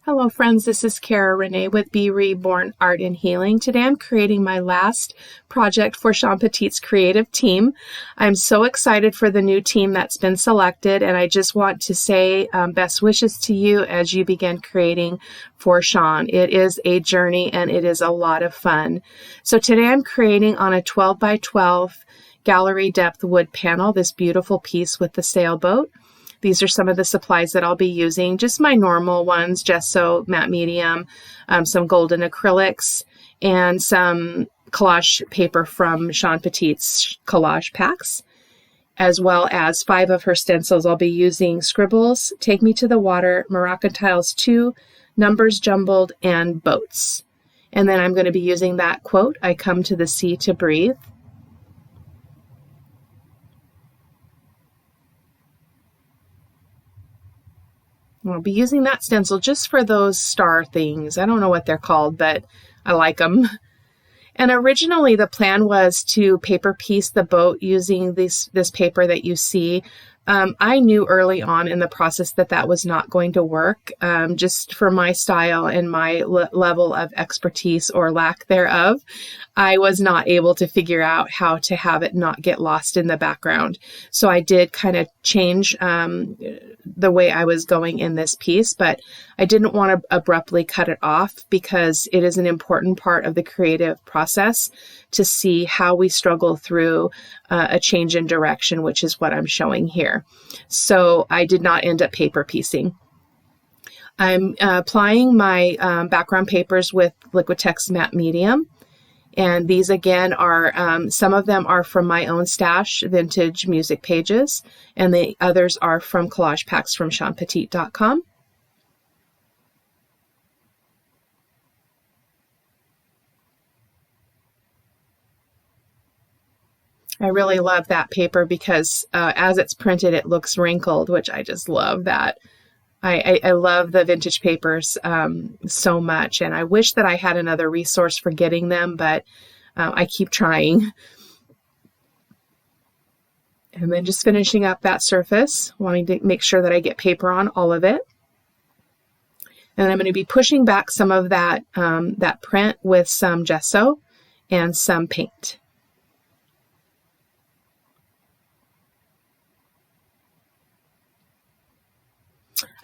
Hello friends, this is Cara-Renee with Be Reborn Art and Healing. Today I'm creating my last project for Shawn Petite's creative team. I'm so excited for the new team that's been selected, and I just want to say best wishes to you as you begin creating for Shawn. It is a journey and it is a lot of fun. So today I'm creating on a 12 by 12 gallery depth wood panel, this beautiful piece with the sailboat. These are some of the supplies that I'll be using, just my normal ones, gesso, matte medium, some golden acrylics, and some collage paper from Shawn Petite's collage packs, as well as 5 of her stencils. I'll be using Scribbles, Take Me to the Water, Moroccan Tiles 2, Numbers Jumbled, and Boats. And then I'm going to be using that quote, I come to the sea to breathe. I'll be using that stencil just for those star things. I don't know what they're called, but I like them. And originally the plan was to paper piece the boat using this paper that you see. I knew early on in the process that that was not going to work, just for my style and my level of expertise or lack thereof. I was not able to figure out how to have it not get lost in the background. So I did kind of change the way I was going in this piece, but I didn't want to abruptly cut it off because it is an important part of the creative process to see how we struggle through a change in direction, which is what I'm showing here. So I did not end up paper piecing. I'm applying my background papers with Liquitex matte medium. And these again are, some of them are from my own stash, vintage music pages, and the others are from collage packs from ShawnPetite.com. I really love that paper because as it's printed, it looks wrinkled, which I just love that. I love the vintage papers so much, and I wish that I had another resource for getting them, but I keep trying. And then just finishing up that surface, wanting to make sure that I get paper on all of it. And I'm going to be pushing back some of that, that print with some gesso and some paint.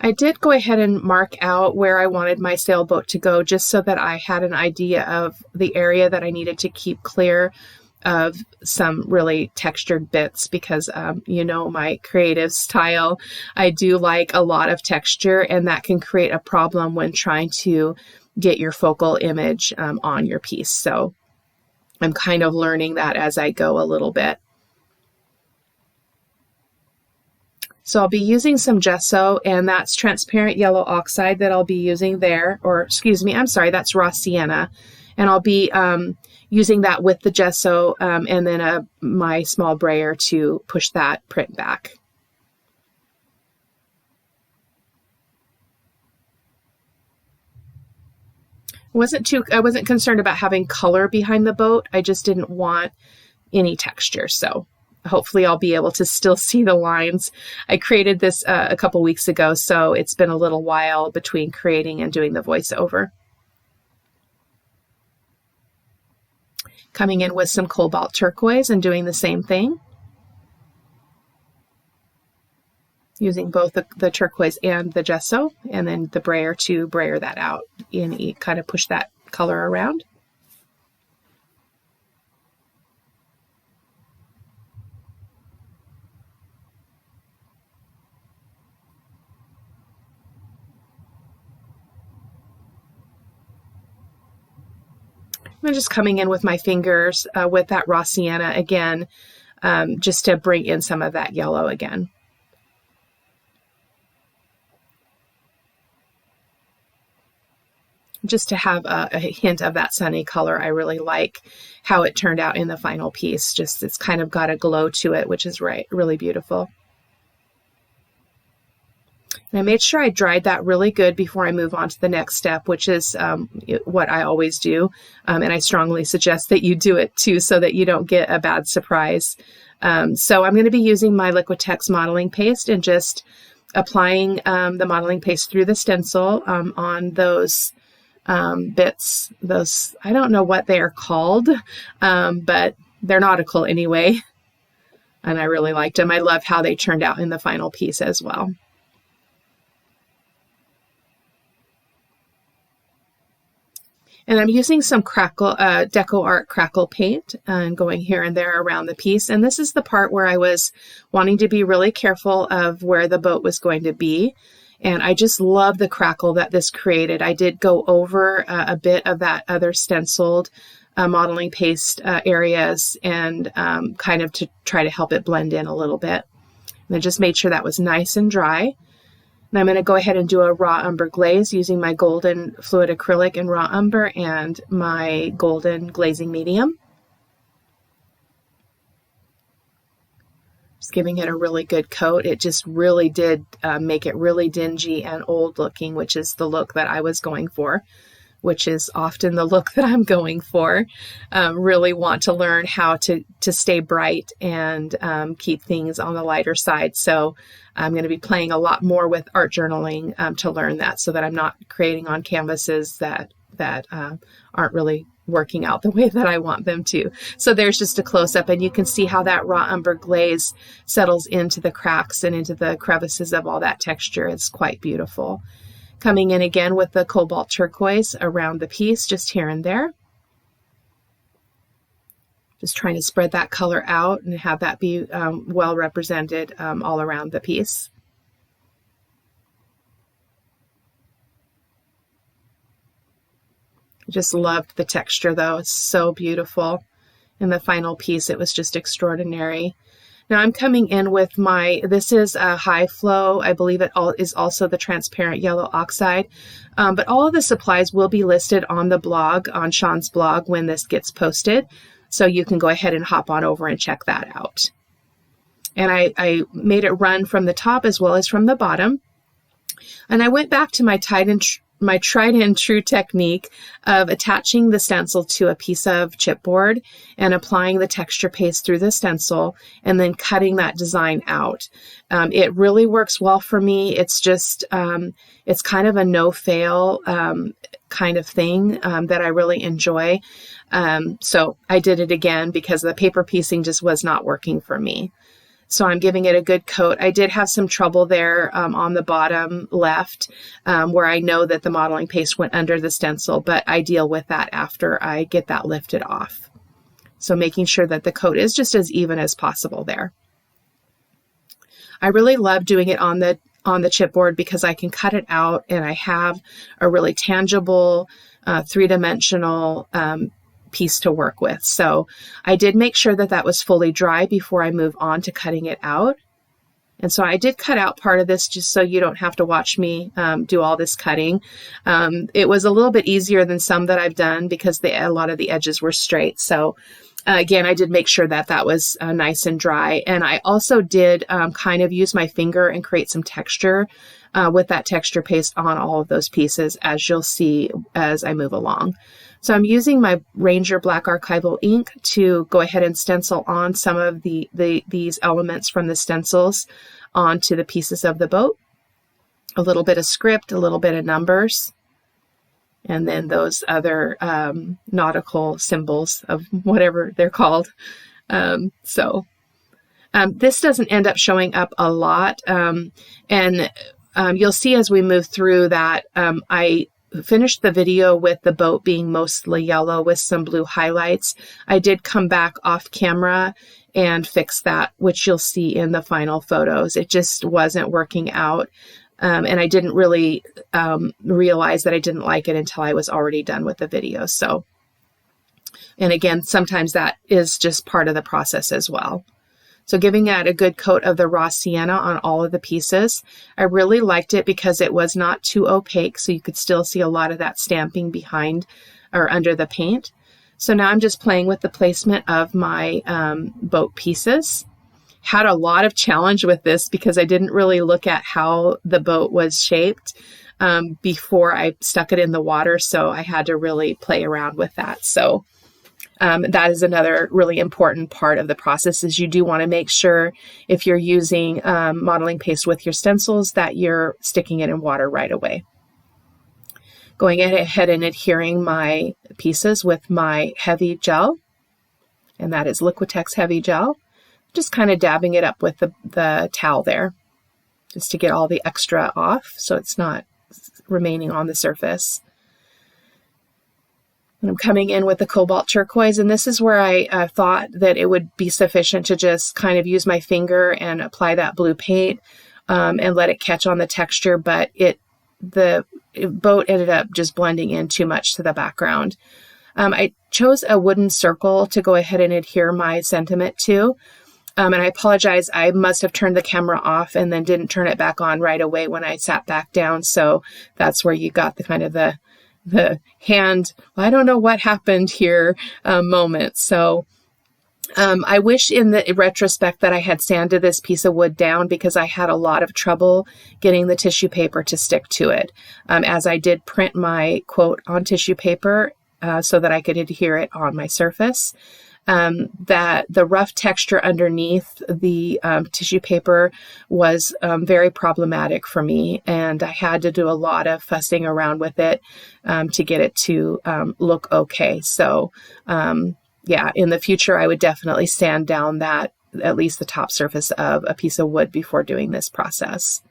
I did go ahead and mark out where I wanted my sailboat to go just so that I had an idea of the area that I needed to keep clear of some really textured bits because, you know, my creative style, I do like a lot of texture, and that can create a problem when trying to get your focal image on your piece. So I'm kind of learning that as I go a little bit. So I'll be using some gesso, and that's transparent yellow oxide that I'll be using there, or excuse me, I'm sorry, that's raw sienna. And I'll be using that with the gesso and then my small brayer to push that print back. I wasn't concerned about having color behind the boat. I just didn't want any texture. So hopefully I'll be able to still see the lines. I created this a couple weeks ago, so it's been a little while between creating and doing the voiceover. Coming in with some cobalt turquoise and doing the same thing. Using both the turquoise and the gesso, and then the brayer to brayer that out and kind of push that color around. I'm just coming in with my fingers with that raw sienna again, just to bring in some of that yellow again. Just to have a hint of that sunny color. I really like how it turned out in the final piece. Just it's kind of got a glow to it, which is really beautiful. And I made sure I dried that really good before I move on to the next step, which is what I always do. And I strongly suggest that you do it too so that you don't get a bad surprise. So I'm going to be using my Liquitex modeling paste and just applying the modeling paste through the stencil on those bits. Those, I don't know what they are called, but they're nautical anyway. And I really liked them. I love how they turned out in the final piece as well. And I'm using some Deco Art crackle paint and going here and there around the piece. And this is the part where I was wanting to be really careful of where the boat was going to be. And I just love the crackle that this created. I did go over a bit of that other stenciled modeling paste areas and kind of to try to help it blend in a little bit. And I just made sure that was nice and dry. And I'm going to go ahead and do a raw umber glaze using my golden fluid acrylic and raw umber and my golden glazing medium. Just giving it a really good coat. It just really did make it really dingy and old looking, which is the look that I was going for, which is often the look that I'm going for. Really want to learn how to stay bright and keep things on the lighter side. So I'm going to be playing a lot more with art journaling to learn that, so that I'm not creating on canvases that aren't really working out the way that I want them to. So there's just a close-up, and you can see how that raw umber glaze settles into the cracks and into the crevices of all that texture. It's quite beautiful. Coming in again with the cobalt turquoise around the piece, just here and there. Just trying to spread that color out and have that be well represented all around the piece. Just loved the texture though. It's so beautiful. In the final piece, it was just extraordinary. Now I'm coming in with this is a high flow. I believe it is also the transparent yellow oxide. But all of the supplies will be listed on the blog, on Shawn's blog, when this gets posted. So you can go ahead and hop on over and check that out. And I made it run from the top as well as from the bottom. And I went back to my tried and true technique of attaching the stencil to a piece of chipboard and applying the texture paste through the stencil and then cutting that design out. It really works well for me. It's just, it's kind of a no-fail kind of thing that I really enjoy. So I did it again because the paper piecing just was not working for me. So I'm giving it a good coat. I did have some trouble there on the bottom left where I know that the modeling paste went under the stencil, but I deal with that after I get that lifted off. So making sure that the coat is just as even as possible there. I really love doing it on the chipboard because I can cut it out and I have a really tangible three-dimensional piece to work with. So I did make sure that that was fully dry before I move on to cutting it out. And so I did cut out part of this just so you don't have to watch me do all this cutting. It was a little bit easier than some that I've done because a lot of the edges were straight. So again, I did make sure that that was nice and dry. And I also did kind of use my finger and create some texture with that texture paste on all of those pieces, as you'll see as I move along. So I'm using my Ranger Black Archival ink to go ahead and stencil on some of these elements from the stencils onto the pieces of the boat. A little bit of script, a little bit of numbers, and then those other nautical symbols of whatever they're called. This doesn't end up showing up a lot. You'll see as we move through that I finished the video with the boat being mostly yellow with some blue highlights. I did come back off camera and fix that, which you'll see in the final photos. It just wasn't working out. And I didn't really realize that I didn't like it until I was already done with the video. So, and again, sometimes that is just part of the process as well. So giving that a good coat of the raw sienna on all of the pieces. I really liked it because it was not too opaque, so you could still see a lot of that stamping behind or under the paint. So now I'm just playing with the placement of my boat pieces. Had a lot of challenge with this because I didn't really look at how the boat was shaped before I stuck it in the water, so I had to really play around with that. So That is another really important part of the process, is you do want to make sure if you're using modeling paste with your stencils that you're sticking it in water right away. Going ahead and adhering my pieces with my heavy gel, and that is Liquitex heavy gel. Just kind of dabbing it up with the towel there, just to get all the extra off so it's not remaining on the surface. And I'm coming in with the cobalt turquoise, and this is where I thought that it would be sufficient to just kind of use my finger and apply that blue paint and let it catch on the texture, but the boat ended up just blending in too much to the background. I chose a wooden circle to go ahead and adhere my sentiment to. And I apologize, I must have turned the camera off and then didn't turn it back on right away when I sat back down. So that's where you got the kind of the hand, well, I don't know what happened here moment. So I wish in the retrospect that I had sanded this piece of wood down, because I had a lot of trouble getting the tissue paper to stick to it, as I did print my quote on tissue paper so that I could adhere it on my surface. That the rough texture underneath the tissue paper was very problematic for me, and I had to do a lot of fussing around with it to get it to look okay. So yeah, in the future I would definitely sand down that, at least the top surface of a piece of wood, before doing this process.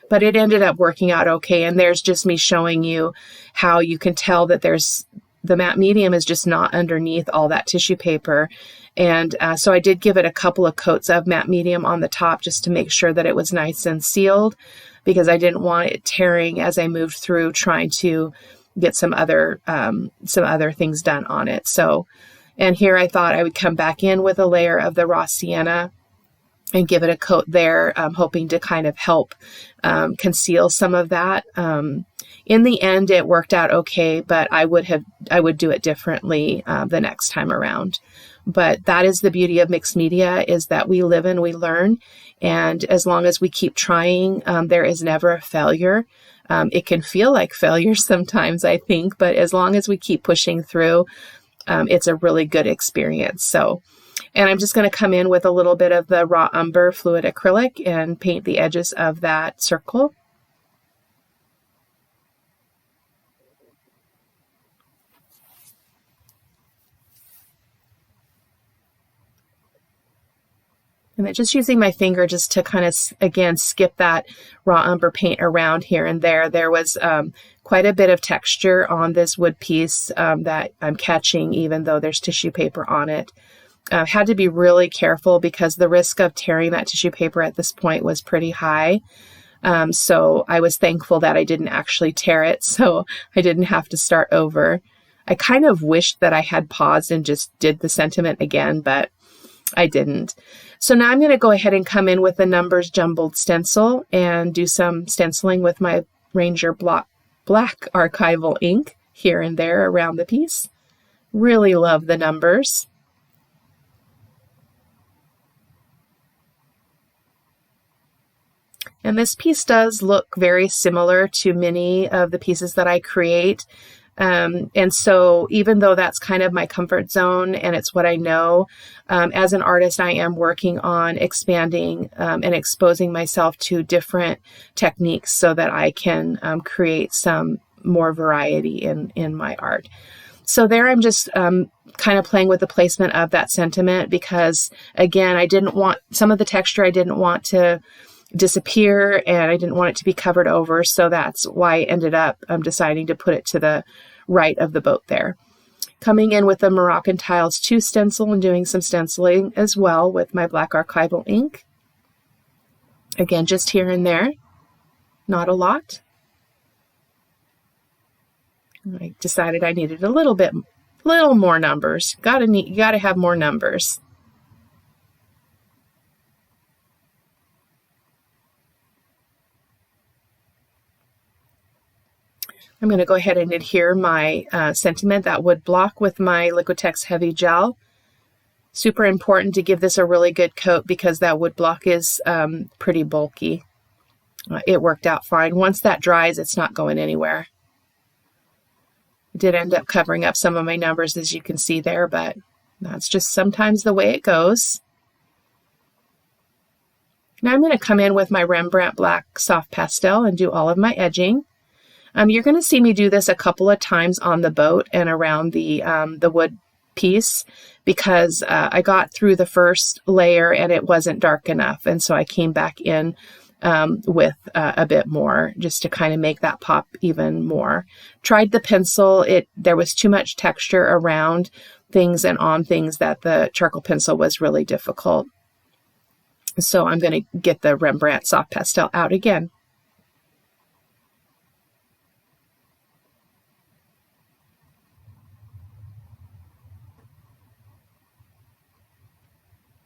But it ended up working out okay, and there's just me showing you how you can tell that the matte medium is just not underneath all that tissue paper. And so I did give it a couple of coats of matte medium on the top just to make sure that it was nice and sealed, because I didn't want it tearing as I moved through trying to get some other things done on it. So, and here I thought I would come back in with a layer of the raw sienna and give it a coat there, hoping to kind of help conceal some of that. In the end, it worked out okay, but I would do it differently the next time around. But that is the beauty of mixed media, is that we live and we learn. And as long as we keep trying, there is never a failure. It can feel like failure sometimes, I think, but as long as we keep pushing through, it's a really good experience. So, and I'm just going to come in with a little bit of the raw umber fluid acrylic and paint the edges of that circle. And then just using my finger just to kind of, again, skip that raw umber paint around here and there. There was quite a bit of texture on this wood piece that I'm catching, even though there's tissue paper on it. Had to be really careful because the risk of tearing that tissue paper at this point was pretty high. So I was thankful that I didn't actually tear it, so I didn't have to start over. I kind of wished that I had paused and just did the sentiment again, but I didn't. So now I'm going to go ahead and come in with the numbers jumbled stencil and do some stenciling with my Ranger Black archival ink here and there around the piece. Really love the numbers. And this piece does look very similar to many of the pieces that I create. And so even though that's kind of my comfort zone and it's what I know, as an artist, I am working on expanding and exposing myself to different techniques so that I can create some more variety in my art. So there I'm just kind of playing with the placement of that sentiment because, again, I didn't want some of the texture I didn't want to disappear and I didn't want it to be covered over. So that's why I ended up deciding to put it to the right of the boat there. Coming in with the Moroccan Tiles 2 stencil and doing some stenciling as well with my black archival ink. Again, just here and there, not a lot. I decided I needed a little more numbers. You gotta have more numbers. I'm going to go ahead and adhere my sentiment, that wood block, with my Liquitex heavy gel. Super important to give this a really good coat because that wood block is pretty bulky. It worked out fine. Once that dries, it's not going anywhere. did end up covering up some of my numbers, as you can see there, but that's just sometimes the way it goes. Now I'm going to come in with my Rembrandt Black Soft Pastel and do all of my edging. You're going to see me do this a couple of times on the boat and around the wood piece, because I got through the first layer and it wasn't dark enough. And so I came back in with a bit more, just to kind of make that pop even more. Tried the pencil. There was too much texture around things and on things that the charcoal pencil was really difficult. So I'm going to get the Rembrandt Soft Pastel out again.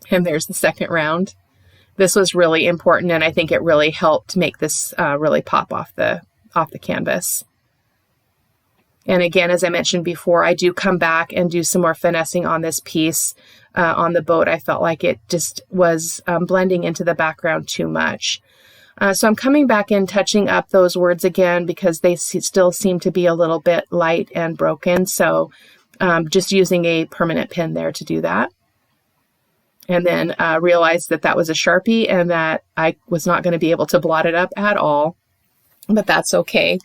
And there's the second round. This was really important, and I think it really helped make this really pop off the canvas. And again, as I mentioned before, I do come back and do some more finessing on this piece. On the boat, I felt like it just was blending into the background too much. So I'm coming back in, touching up those words again, because they still seem to be a little bit light and broken. So just using a permanent pen there to do that. And then realized that that was a Sharpie and that I was not going to be able to blot it up at all, but that's okay.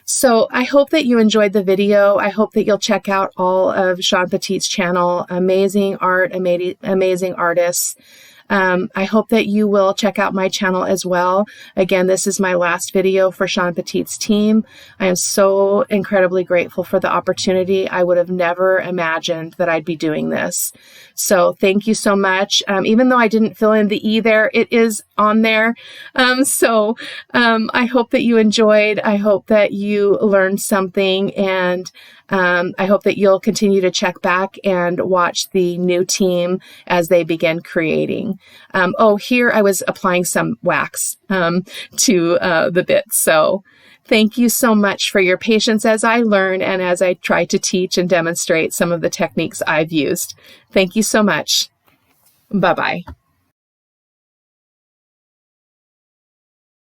So I hope that you enjoyed the video. I hope that you'll check out all of Shawn Petite's channel. Amazing art, amazing artists. I hope that you will check out my channel as well. Again, this is my last video for Shawn Petite's team. I am so incredibly grateful for the opportunity. I would have never imagined that I'd be doing this. So thank you so much. Even though I didn't fill in the E there, it is on there. I hope that you enjoyed. I hope that you learned something, and I hope that you'll continue to check back and watch the new team as they begin creating. Here I was applying some wax to the bits. So thank you so much for your patience as I learn and as I try to teach and demonstrate some of the techniques I've used. Thank you so much. Bye-bye.